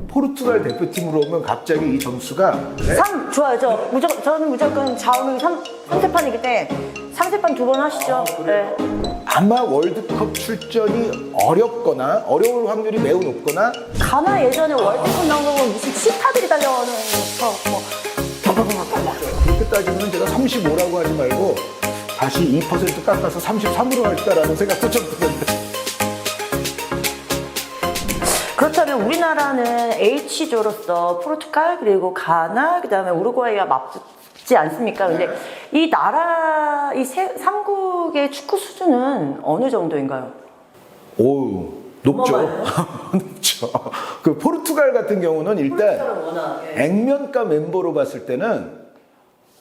포르투갈 대표팀으로 오면 갑자기 이 점수가 3 좋아요. 저는 무조건 좌우명 3세판이기 때문에 3세판 2번 하시죠. 네. 아마 월드컵 출전이 어렵거나 어려울 확률이 매우 높거나 가나 예전에 월드컵 나온 거 보면 무슨 치타들이 달려오는 뭐 그렇게 따지면 제가 35라고 하지 말고 다시 2% 깎아서 33으로 할까라는 생각도 좀 드는데. 그렇다면 우리나라는 H조로서 포르투갈 그리고 가나 그다음에 우루과이가 맞지 않습니까? 근데 이 나라 이 3국의 축구 수준은 어느 정도인가요? 오, 높죠. 높죠. 그 포르투갈 같은 경우는 일단 액면가 멤버로 봤을 때는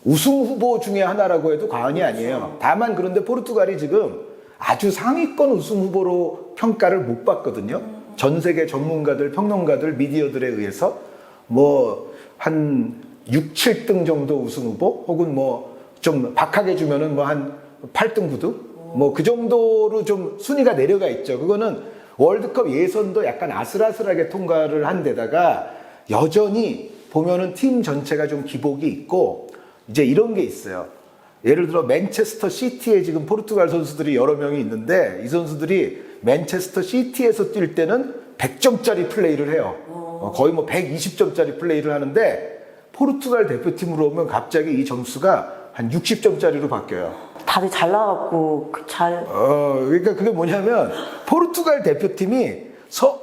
우승 후보 중에 하나라고 해도 과언이 아니에요. 다만 그런데 포르투갈이 지금 아주 상위권 우승 후보로 평가를 못 받거든요. 전 세계 전문가들, 평론가들, 미디어들에 의해서 뭐 한 6, 7등 정도 우승 후보 혹은 뭐 좀 박하게 주면은 뭐 한 8등, 9등 뭐 그 정도로 좀 순위가 내려가 있죠. 그거는 월드컵 예선도 약간 아슬아슬하게 통과를 한 데다가 여전히 보면은 팀 전체가 좀 기복이 있고 이제 이런 게 있어요. 예를 들어 맨체스터 시티에 지금 포르투갈 선수들이 여러 명이 있는데 이 선수들이 맨체스터 시티에서 뛸 때는 100점짜리 플레이를 해요. 거의 뭐 120점짜리 플레이를 하는데 포르투갈 대표팀으로 오면 갑자기 이 점수가 한 60점짜리로 바뀌어요. 다들 잘 나가고 그러니까 그게 뭐냐면 포르투갈 대표팀이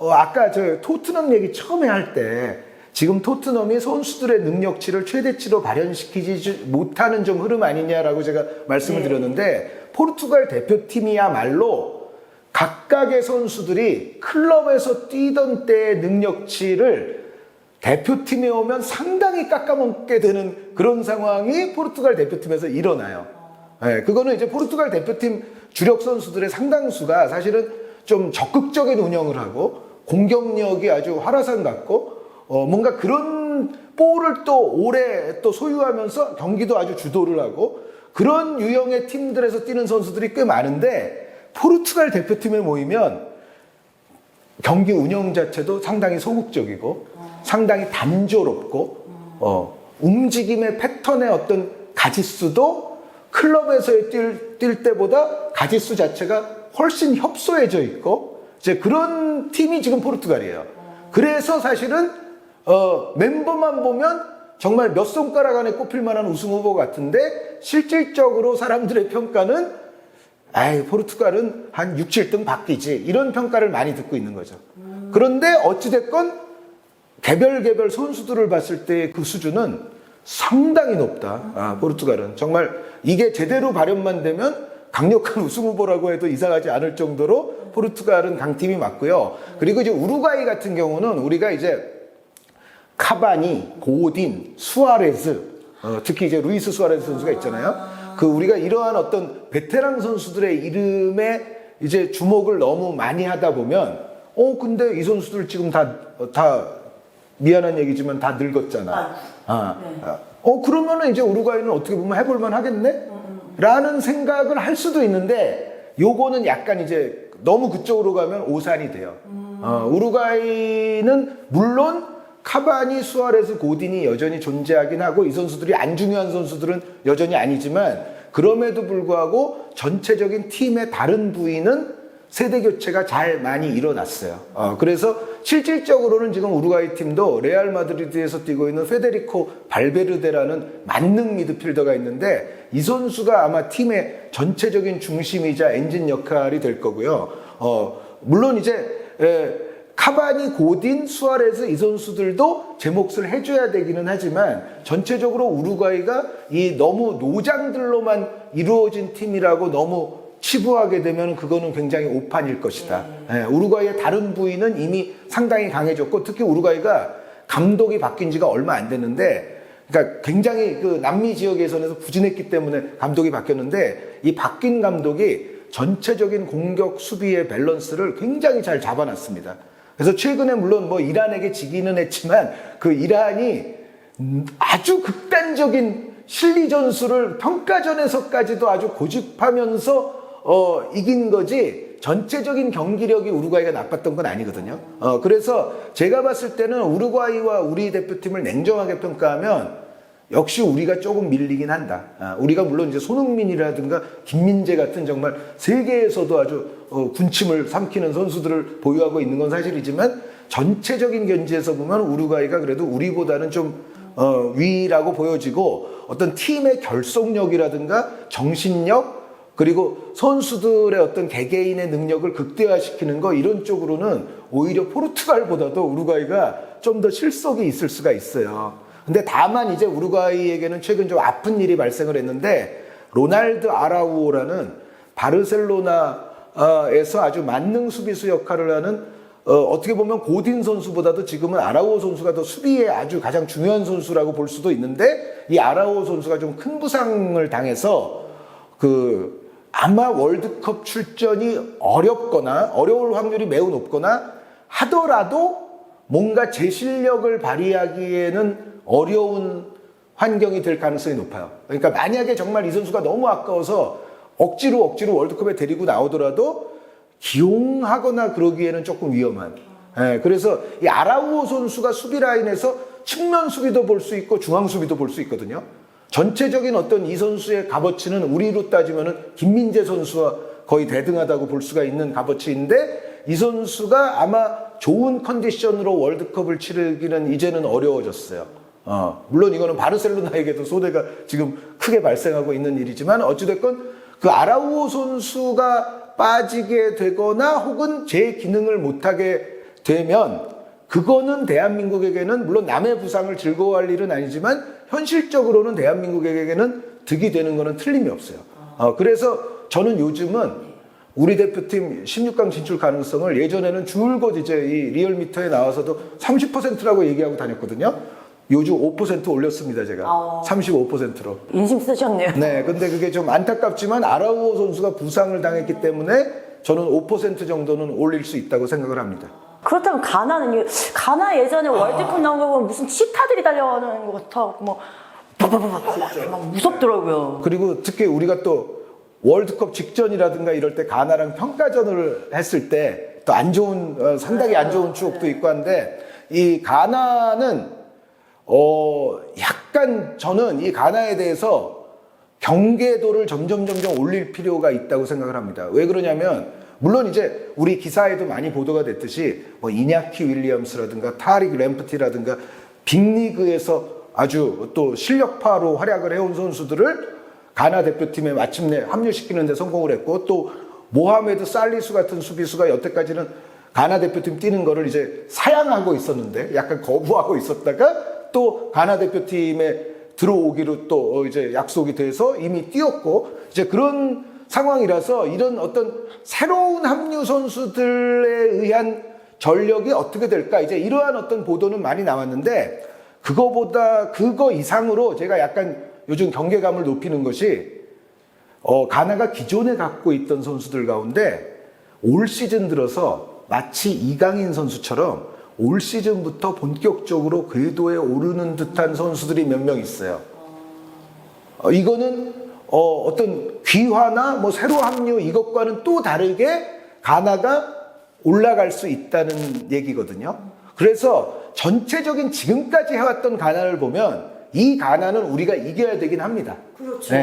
아까 저 토트넘 얘기 처음에 할 때 지금 토트넘이 선수들의 능력치를 최대치로 발현시키지 못하는 좀 흐름 아니냐라고 제가 말씀을 드렸는데 포르투갈 대표팀이야말로 각각의 선수들이 클럽에서 뛰던 때의 능력치를 대표팀에 오면 상당히 깎아먹게 되는 그런 상황이 포르투갈 대표팀에서 일어나요. 네, 그거는 이제 포르투갈 대표팀 주력 선수들의 상당수가 사실은 좀 적극적인 운영을 하고 공격력이 아주 활화산 같고 뭔가 그런 볼을 또 오래 또 소유하면서 경기도 아주 주도를 하고 그런 유형의 팀들에서 뛰는 선수들이 꽤 많은데 포르투갈 대표팀에 모이면 경기 운영 자체도 상당히 소극적이고 상당히 단조롭고 움직임의 패턴의 어떤 가짓수도 클럽에서의 뛸 때보다 가짓수 자체가 훨씬 협소해져 있고 이제 그런 팀이 지금 포르투갈이에요. 그래서 사실은 멤버만 보면 정말 몇 손가락 안에 꼽힐 만한 우승 후보 같은데 실질적으로 사람들의 평가는 포르투갈은 한 6, 7등 바뀌지 이런 평가를 많이 듣고 있는 거죠. 그런데 어찌됐건 개별 선수들을 봤을 때 그 수준은 상당히 높다. 포르투갈은 정말 이게 제대로 발현만 되면 강력한 우승 후보라고 해도 이상하지 않을 정도로 포르투갈은 강팀이 맞고요. 그리고 이제 우루과이 같은 경우는 우리가 이제 카바니, 고딘, 수아레즈, 특히 이제 루이스 수아레즈 선수가 있잖아요. 그 우리가 이러한 어떤 베테랑 선수들의 이름에 이제 주목을 너무 많이 하다 보면 근데 이 선수들 지금 다 미안한 얘기지만 다 늙었잖아. 그러면은 이제 우루과이는 어떻게 보면 해볼만 하겠네? 라는 생각을 할 수도 있는데 요거는 약간 이제 너무 그쪽으로 가면 오산이 돼요. 우루과이는 물론 카바니, 수아레스, 고딘이 여전히 존재하긴 하고 이 선수들이 안 중요한 선수들은 여전히 아니지만 그럼에도 불구하고 전체적인 팀의 다른 부위는 세대 교체가 잘 많이 일어났어요. 그래서 실질적으로는 지금 우루과이 팀도 레알 마드리드에서 뛰고 있는 페데리코 발베르데라는 만능 미드필더가 있는데 이 선수가 아마 팀의 전체적인 중심이자 엔진 역할이 될 거고요. 물론 이제 카바니, 고딘, 수아레즈 이 선수들도 제 몫을 해줘야 되기는 하지만 전체적으로 우루과이가 이 너무 노장들로만 이루어진 팀이라고 너무 치부하게 되면 그거는 굉장히 오판일 것이다. 우루과이의 다른 부위는 이미 상당히 강해졌고 특히 우루과이가 감독이 바뀐 지가 얼마 안 됐는데 그러니까 굉장히 그 남미 지역 예선에서 부진했기 때문에 감독이 바뀌었는데 이 바뀐 감독이 전체적인 공격 수비의 밸런스를 굉장히 잘 잡아놨습니다. 그래서 최근에 물론 뭐 이란에게 지기는 했지만 그 이란이 아주 극단적인 실리 전술을 평가전에서까지도 아주 고집하면서 이긴 거지 전체적인 경기력이 우루과이가 나빴던 건 아니거든요. 그래서 제가 봤을 때는 우루과이와 우리 대표팀을 냉정하게 평가하면 역시 우리가 조금 밀리긴 한다. 우리가 물론 이제 손흥민이라든가 김민재 같은 정말 세계에서도 아주 군침을 삼키는 선수들을 보유하고 있는 건 사실이지만 전체적인 견지에서 보면 우루과이가 그래도 우리보다는 좀 위라고 보여지고 어떤 팀의 결속력이라든가 정신력 그리고 선수들의 어떤 개개인의 능력을 극대화시키는 거 이런 쪽으로는 오히려 포르투갈보다도 우루과이가 좀 더 실속이 있을 수가 있어요. 근데 다만 이제 우루과이에게는 최근 좀 아픈 일이 발생을 했는데 로날드 아라우오라는 바르셀로나에서 아주 만능 수비수 역할을 하는 어떻게 보면 고딘 선수보다도 지금은 아라우오 선수가 더 수비에 아주 가장 중요한 선수라고 볼 수도 있는데 이 아라우오 선수가 좀 큰 부상을 당해서 아마 월드컵 출전이 어려울 확률이 매우 높거나 하더라도 뭔가 제 실력을 발휘하기에는 어려운 환경이 될 가능성이 높아요. 그러니까 만약에 정말 이 선수가 너무 아까워서 억지로 월드컵에 데리고 나오더라도 기용하거나 그러기에는 조금 위험한. 그래서 이 아라우오 선수가 수비 라인에서 측면 수비도 볼 수 있고 중앙 수비도 볼 수 있거든요. 전체적인 어떤 이 선수의 값어치는 우리로 따지면은 김민재 선수와 거의 대등하다고 볼 수가 있는 값어치인데 이 선수가 아마 좋은 컨디션으로 월드컵을 치르기는 이제는 어려워졌어요. 물론 이거는 바르셀로나에게도 손해가 지금 크게 발생하고 있는 일이지만 어찌됐건 그 아라우오 선수가 빠지게 되거나 혹은 제 기능을 못하게 되면 그거는 대한민국에게는 물론 남의 부상을 즐거워할 일은 아니지만 현실적으로는 대한민국에게는 득이 되는 거는 틀림이 없어요. 그래서 저는 요즘은 우리 대표팀 16강 진출 가능성을 예전에는 줄곧 이제 이 리얼미터에 나와서도 30%라고 얘기하고 다녔거든요. 요즘 5% 올렸습니다, 제가. 35%로. 인심 쓰셨네요. 네, 근데 그게 좀 안타깝지만 아라우오 선수가 부상을 당했기 때문에 저는 5% 정도는 올릴 수 있다고 생각을 합니다. 그렇다면 가나는요? 가나 예전에 월드컵 나온 거 보면 무슨 치타들이 달려가는 것 같아. 막 무섭더라고요. 그리고 특히 우리가 또 월드컵 직전이라든가 이럴 때 가나랑 평가전을 했을 때 또 안 좋은, 상당히 안 좋은 추억도 있고 한데 이 가나는 약간 저는 이 가나에 대해서 경계도를 점점 올릴 필요가 있다고 생각을 합니다. 왜 그러냐면 물론 이제 우리 기사에도 많이 보도가 됐듯이 뭐 이냐키 윌리엄스라든가 타릭 램프티라든가 빅리그에서 아주 또 실력파로 활약을 해온 선수들을 가나 대표팀에 마침내 합류시키는 데 성공을 했고 또 모하메드 살리수 같은 수비수가 여태까지는 가나 대표팀 뛰는 거를 이제 사양하고 있었는데 약간 거부하고 있었다가 또 가나 대표팀에 들어오기로 또 이제 약속이 돼서 이미 뛰었고 이제 그런 상황이라서 이런 어떤 새로운 합류 선수들에 의한 전력이 어떻게 될까 이제 이러한 어떤 보도는 많이 나왔는데 그거 이상으로 제가 약간 요즘 경계감을 높이는 것이 가나가 기존에 갖고 있던 선수들 가운데 올 시즌 들어서 마치 이강인 선수처럼 올 시즌부터 본격적으로 궤도에 오르는 듯한 선수들이 몇 명 있어요. 이거는 어떤 귀화나 뭐 새로 합류 이것과는 또 다르게 가나가 올라갈 수 있다는 얘기거든요. 그래서 전체적인 지금까지 해왔던 가나를 보면 이 가나는 우리가 이겨야 되긴 합니다. 그렇죠.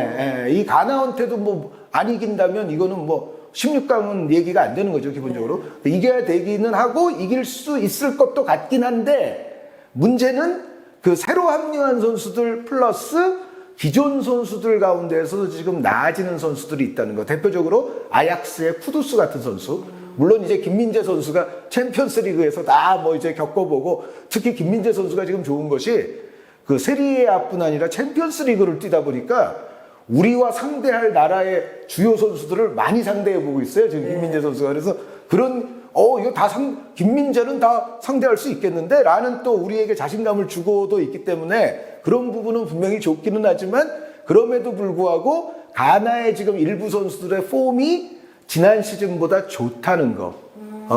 이 가나한테도 뭐 안 이긴다면 이거는 뭐 16강은 얘기가 안 되는 거죠, 기본적으로. 이겨야 되기는 하고 이길 수 있을 것도 같긴 한데 문제는 그 새로 합류한 선수들 플러스 기존 선수들 가운데에서 지금 나아지는 선수들이 있다는 거. 대표적으로 아약스의 쿠두스 같은 선수. 물론 이제 김민재 선수가 챔피언스 리그에서 다 뭐 이제 겪어보고 특히 김민재 선수가 지금 좋은 것이 그 세리에아뿐 아니라 챔피언스 리그를 뛰다 보니까 우리와 상대할 나라의 주요 선수들을 많이 상대해보고 있어요. 지금 김민재 선수가. 그래서 그런, 이거 김민재는 다 상대할 수 있겠는데? 라는 또 우리에게 자신감을 주고도 있기 때문에 그런 부분은 분명히 좋기는 하지만 그럼에도 불구하고 가나의 지금 일부 선수들의 폼이 지난 시즌보다 좋다는 거.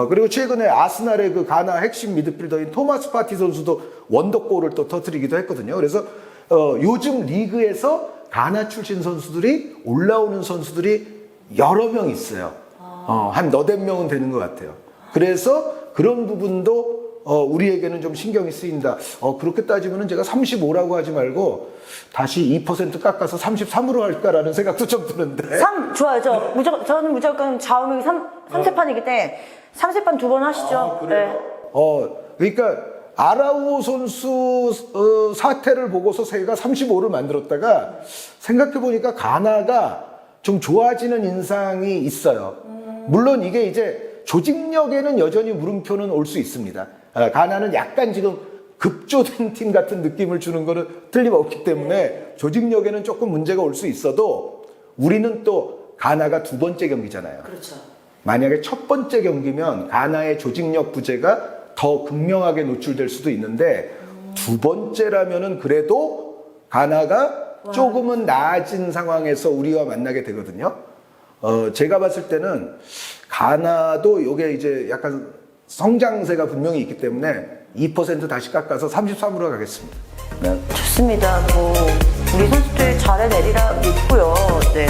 그리고 최근에 아스날의 그 가나 핵심 미드필더인 토마스 파티 선수도 원더골을 또 터뜨리기도 했거든요. 그래서 요즘 리그에서 가나 출신 선수들이 올라오는 선수들이 여러 명 있어요. 한 너댓 명은 되는 것 같아요. 그래서 그런 부분도 우리에게는 좀 신경이 쓰인다. 그렇게 따지면은 제가 35라고 하지 말고 다시 2% 깎아서 33으로 할까라는 생각도 좀 드는데. 3 좋아요. 저는 무조건 좌우명이 3세판이기 때문에 3세판 두 번 하시죠. 네. 그러니까 아라우오 선수 사태를 보고서 제가 35를 만들었다가 생각해 보니까 가나가 좀 좋아지는 인상이 있어요. 물론 이게 이제 조직력에는 여전히 물음표는 올 수 있습니다. 가나는 약간 지금 급조된 팀 같은 느낌을 주는 거는 틀림없기 때문에 조직력에는 조금 문제가 올 수 있어도 우리는 또 가나가 두 번째 경기잖아요. 그렇죠. 만약에 첫 번째 경기면 가나의 조직력 부재가 더 극명하게 노출될 수도 있는데 두 번째라면은 그래도 가나가 조금은 나아진 상황에서 우리와 만나게 되거든요. 제가 봤을 때는 가나도 이게 이제 약간 성장세가 분명히 있기 때문에 2% 다시 깎아서 33으로 가겠습니다. 네. 좋습니다. 우리 선수들 잘해내리라 믿고요. 네.